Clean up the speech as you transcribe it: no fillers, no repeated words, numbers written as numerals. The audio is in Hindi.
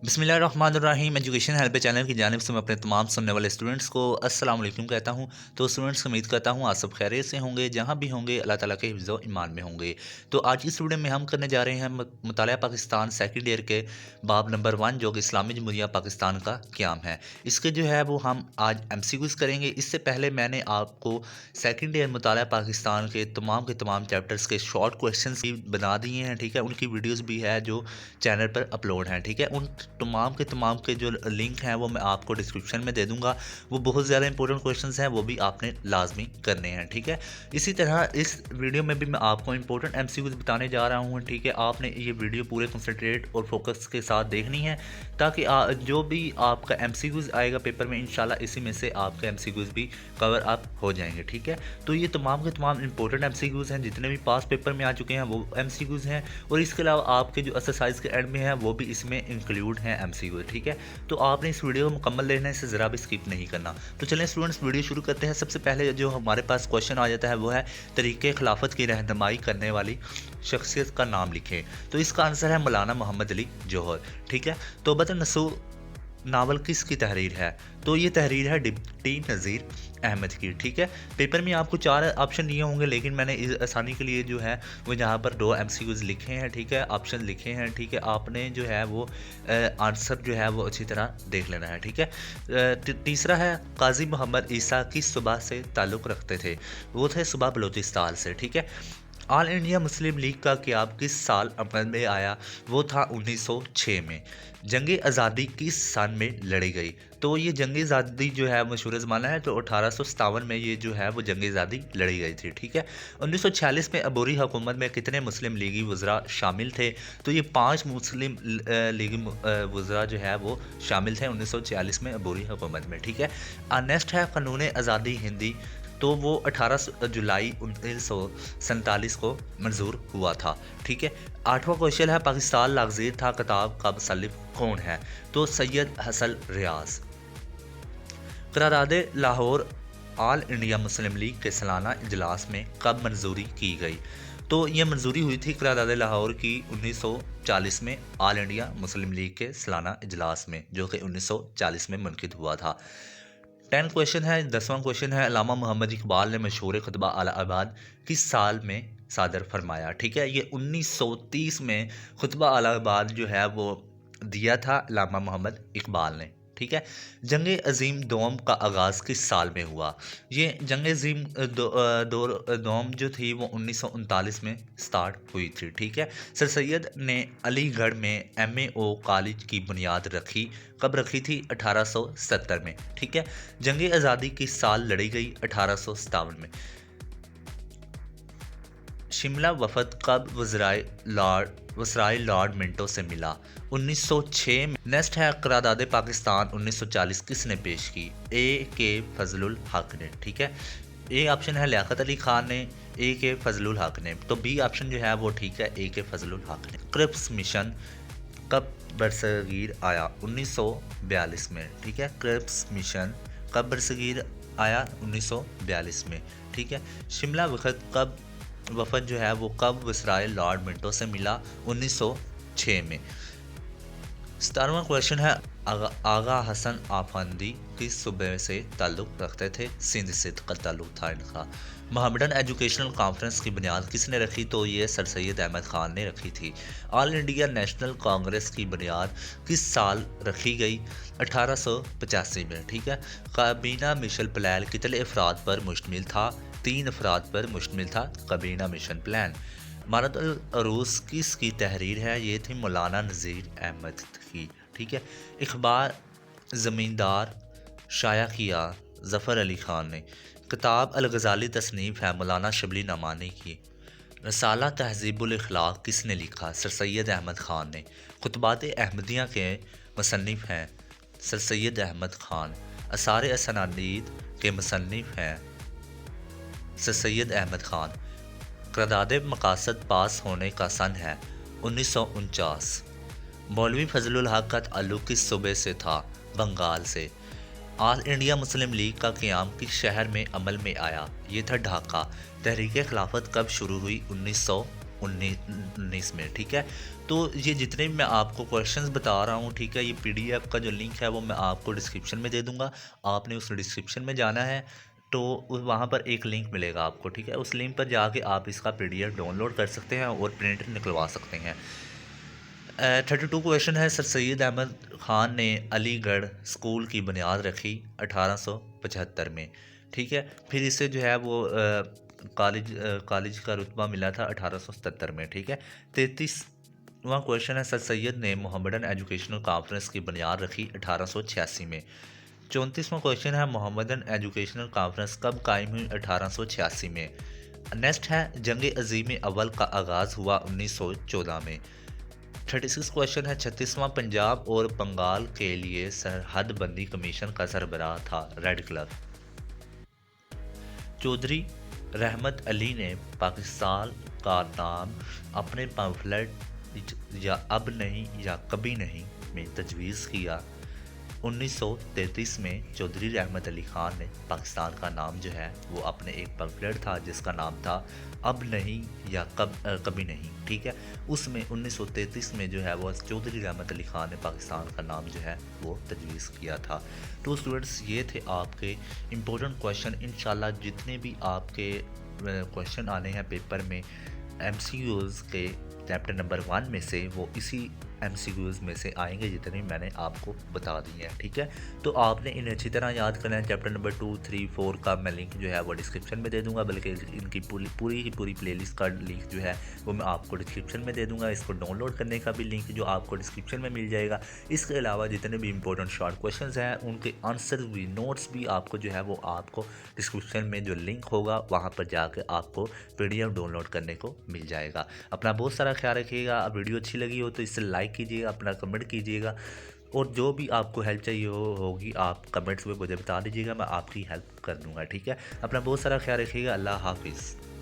बिस्मिल्लाहिर्रहमानिर्रहीम एजुकेशन हेल्प चैनल की जानिब से मैं अपने तमाम सुनने वाले स्टूडेंट्स को अस्सलाम वालेकुम कहता हूँ। तो स्टूडेंट्स उम्मीद करता हूँ आप सब खैरियत से होंगे, जहाँ भी होंगे अल्लाह ताला के हिफ्ज़ व ईमान में होंगे। तो आज की इस वीडियो में हम करने जा रहे हैं मुतालिया पाकिस्तान सेकंड ईयर के बाब नंबर 1 जो कि इस्लामी जमहूरिया पाकिस्तान का क़याम है। इसके जो है वो हम आज MCQs करेंगे। इससे पहले मैंने आपको सेकंड ईयर मुतालिया पाकिस्तान के तमाम चैप्टर्स के शॉर्ट क्वेश्चंस भी बना दिए हैं, ठीक है। उनकी वीडियोज़ भी है जो चैनल पर अपलोड हैं, ठीक है। उन तमाम के जो लिंक हैं वो मैं आपको डिस्क्रिप्शन में दे दूंगा। वो बहुत ज़्यादा इंपॉर्टेंट क्वेश्चंस हैं, वो भी आपने लाजमी करने हैं, ठीक है। इसी तरह इस वीडियो में भी मैं आपको इंपॉर्टेंट MCQs बताने जा रहा हूँ, ठीक है। आपने ये वीडियो पूरे कंसंट्रेट और फोकस के साथ देखनी है ताकि जो भी आपका MCQs आएगा पेपर में इंशाल्लाह इसी में से आपके MCQs भी कवर अप हो जाएंगे, ठीक है। तो ये तमाम के तमाम इंपॉर्टेंट MCQs हैं, जितने भी पास पेपर में आ चुके हैं वो MCQs हैं, और इसके अलावा आपके जो एक्सरसाइज के एंड में है वो भी इसमें इंक्लूड हैं MCQ, ठीक है। तो आपने इस वीडियो को मुकम्मल देखना है, इसे ज़रा भी स्किप नहीं करना। तो चलें स्टूडेंट्स वीडियो शुरू करते हैं। सबसे पहले जो हमारे पास क्वेश्चन आ जाता है वो है तरीक़े खिलाफत की रहनुमाई करने वाली शख्सियत का नाम लिखें। तो इसका आंसर है मौलाना मोहम्मद अली जौहर, ठीक है। तो बतन नसूर नावल किसकी तहरीर है? तो ये तहरीर है डिप्टी नज़ीर अहमद की, ठीक है। पेपर में आपको 4 ऑप्शन दिए होंगे, लेकिन मैंने इस आसानी के लिए जो है वो यहाँ पर 2 MCQs लिखे हैं, ठीक है, ऑप्शन लिखे हैं, ठीक है। आपने जो है वो आंसर जो है वो अच्छी तरह देख लेना है, ठीक है। तीसरा है काजी मोहम्मद ईसा किस सूबा से ताल्लुक़ रखते थे? वो थे सूबा बलूचिस्तान से, ठीक है। ऑल इंडिया मुस्लिम लीग का क़याम किस साल अमल में आया? वो था 1906 में। जंग आज़ादी किस सन में लड़ी गई? तो ये जंग आज़ादी जो है मशहूर ज़माना है, तो 1857 में ये जो है वो जंग आज़ादी लड़ी गई थी, ठीक है। 1946 में अबूरी हुकूमत में कितने मुस्लिम लीगी वज़रा शामिल थे? तो ये 5 मुस्लिम लीगी वज़रा जो है वो शामिल थे 1946 में अबूरी हुकूमत में, ठीक है। नेक्स्ट है कानून आज़ादी हिंदी, तो वो 18 जुलाई 1947 को मंजूर हुआ था, ठीक है। 8वां क्वेश्चन है पाकिस्तान लग़ज़ीर था किताब का मुसन्निफ़ कौन है? तो सैयद हसन रियाज। करारदाद Lahore all India Muslim League के सालाना इजलास में कब मंजूरी की गई? तो ये मंजूरी हुई थी करारदाद लाहौर की 1940 में ऑल इंडिया मुस्लिम लीग के सालाना इजलास में, जो कि 1940 में मुनक़िद हुआ था। 10 क्वेश्चन है, 10वां क्वेश्चन है अल्लामा मोहम्मद इकबाल ने मशहूर खुतबा अलाहाबाद किस साल में सादर फरमाया? ठीक है, ये 1930 में खुतबा अलाहाबाद जो है वो दिया था अल्लामा मोहम्मद इकबाल ने, ठीक है। जंग अजीम दोम का आगाज़ किस साल में हुआ? ये जंग अजीम दोम जो थी वो 1939 में स्टार्ट हुई थी, ठीक है। सर सैयद ने अलीगढ़ में MAO कॉलेज की बुनियाद रखी, कब रखी थी? 1870 में, ठीक है। जंग आज़ादी किस साल लड़ी गई? 1857 में। शिमला वफद कब वज़राए लॉर्ड मिंटो से मिला? 1906 में। नेक्स्ट है करारदाद पाकिस्तान 1940 किसने पेश की? A.K. फजलुल हक ने, ठीक है। ए ऑप्शन है लियाकत अली खान ने, A.K. फजलुल हक ने, तो बी ऑप्शन जो है वो ठीक है, A.K. फजलुल हक ने। क्रिप्स मिशन कब बरसगीर आया? 1942 में, ठीक है। क्रिप्स मिशन कब बरसगीर आया? 1942 में, ठीक है। शिमला वफद जो है वो कब वज़राए लॉर्ड मिंटो से मिला? 1906 में। 17वां क्वेश्चन है आगा हसन आफंदी किस सूबे से ताल्लुक़ रखते थे? सिंध से ताल्लुक़ था इनका। मोहम्मदन एजुकेशनल कॉन्फ्रेंस की बुनियाद किसने रखी? तो ये सर सैयद अहमद ख़ान ने रखी थी। ऑल इंडिया नेशनल कांग्रेस की बुनियाद किस साल रखी गई? 1885 में, ठीक है। काबीना मिशन प्लान कितने अफराद पर मुश्तमिल था? 3 अफराद पर मुश्तमिल था काबीना मिशन प्लान। मारद अल अरूस किसकी तहरीर है? ये थी मौलाना नज़ीर अहमद की, ठीक है। इखबार ज़मींदार शाया किया ज़फ़र अली ख़ान ने। किताब अल गज़ाली तसनीफ़ है मौलाना शबली नमानी की। रसाला तहज़ीबुल अखलाक किसने लिखा? सर सैयद अहमद ख़ान ने। खुतबात अहमदिया के मुसन्निफ़ हैं सर सैयद अहमद ख़ान। असार असनानीद के मुसन्निफ़ हैं सर सैयद अहमद ख़ान। करारदाद मकासद पास होने का सन है 1949। मौलवी फजलुल हक का ताल्लुक़ किस सूबे से था? बंगाल से। ऑल इंडिया मुस्लिम लीग का क़याम किस शहर में अमल में आया? ये था ढाका। तहरीक खिलाफत कब शुरू हुई? 1919 में, ठीक है। तो ये जितने भी मैं आपको क्वेश्चंस बता रहा हूँ, ठीक है, ये पीडीएफ का जो लिंक है वो मैं आपको डिस्क्रिप्शन में दे दूँगा। आपने उस डिस्क्रिप्शन में जाना है, तो वहाँ पर एक लिंक मिलेगा आपको, ठीक है। उस लिंक पर जाके आप इसका पीडीएफ डाउनलोड कर सकते हैं और प्रिंट निकलवा सकते हैं। 32 क्वेश्चन है। सर सैयद अहमद ख़ान ने अलीगढ़ स्कूल की बुनियाद रखी 1875 में, ठीक है। फिर इसे जो है वो कॉलेज का रुतबा मिला था 1877 में, ठीक है। 33वां क्वेश्चन है। सर सैयद ने मोहम्मदन एजुकेशनल कॉन्फ्रेंस की बुनियाद रखी 1886 में। 34वां क्वेश्चन है। मोहम्मदन एजुकेशनल कॉन्फ्रेंस कब कायम हुई? 1886 में। नेक्स्ट है, जंग अजीम अव्वल का आगाज़ हुआ 1914 में। 36 क्वेश्चन है। 36वां, पंजाब और बंगाल के लिए सरहद बंदी कमीशन का सरबराह था रेड क्लिफ। चौधरी रहमत अली ने पाकिस्तान का नाम अपने पम्फलेट या अब नहीं या कभी नहीं में तजवीज़ किया। 1933 में चौधरी रहमत अली ख़ान ने पाकिस्तान का नाम जो है वो अपने एक पम्फलेट था जिसका नाम था अब नहीं या कभी नहीं, ठीक है। उसमें 1933 में जो है वो चौधरी रहमत अली ख़ान ने पाकिस्तान का नाम जो है वो तजवीज़ किया था। तो स्टूडेंट्स, ये थे आपके इम्पोर्टेंट क्वेश्चन। इंशाल्लाह जितने भी आपके क्वेश्चन आने हैं पेपर में एमसीक्यूज़ के चैप्टर नंबर 1 में से, वो इसी एमसीक्यूज़ में से आएंगे जितने मैंने आपको बता दिए हैं, ठीक है। तो आपने इन्हें अच्छी तरह याद करना है। चैप्टर नंबर 2, 3, 4 का मैं लिंक जो है वो डिस्क्रिप्शन में दे दूंगा, बल्कि इनकी पूरी प्लेलिस्ट का लिंक जो है वो मैं आपको डिस्क्रिप्शन में दे दूंगा। इसको डाउनलोड करने का भी लिंक जो आपको डिस्क्रिप्शन में मिल जाएगा। इसके अलावा जितने भी इंपॉर्टेंट शॉर्ट क्वेश्चन हैं उनके आंसर भी, नोट्स भी आपको जो है वो आपको डिस्क्रिप्शन में जो लिंक होगा वहाँ पर जाकर आपको PDF डाउनलोड करने को मिल जाएगा। अपना बहुत सारा ख्याल रखिएगा। वीडियो अच्छी लगी हो तो इसे लाइक कीजिएगा, अपना कमेंट कीजिएगा, और जो भी आपको हेल्प चाहिए होगी आप कमेंट्स में मुझे बता दीजिएगा, मैं आपकी हेल्प कर दूंगा, ठीक है। अपना बहुत सारा ख्याल रखिएगा। अल्लाह हाफिज़।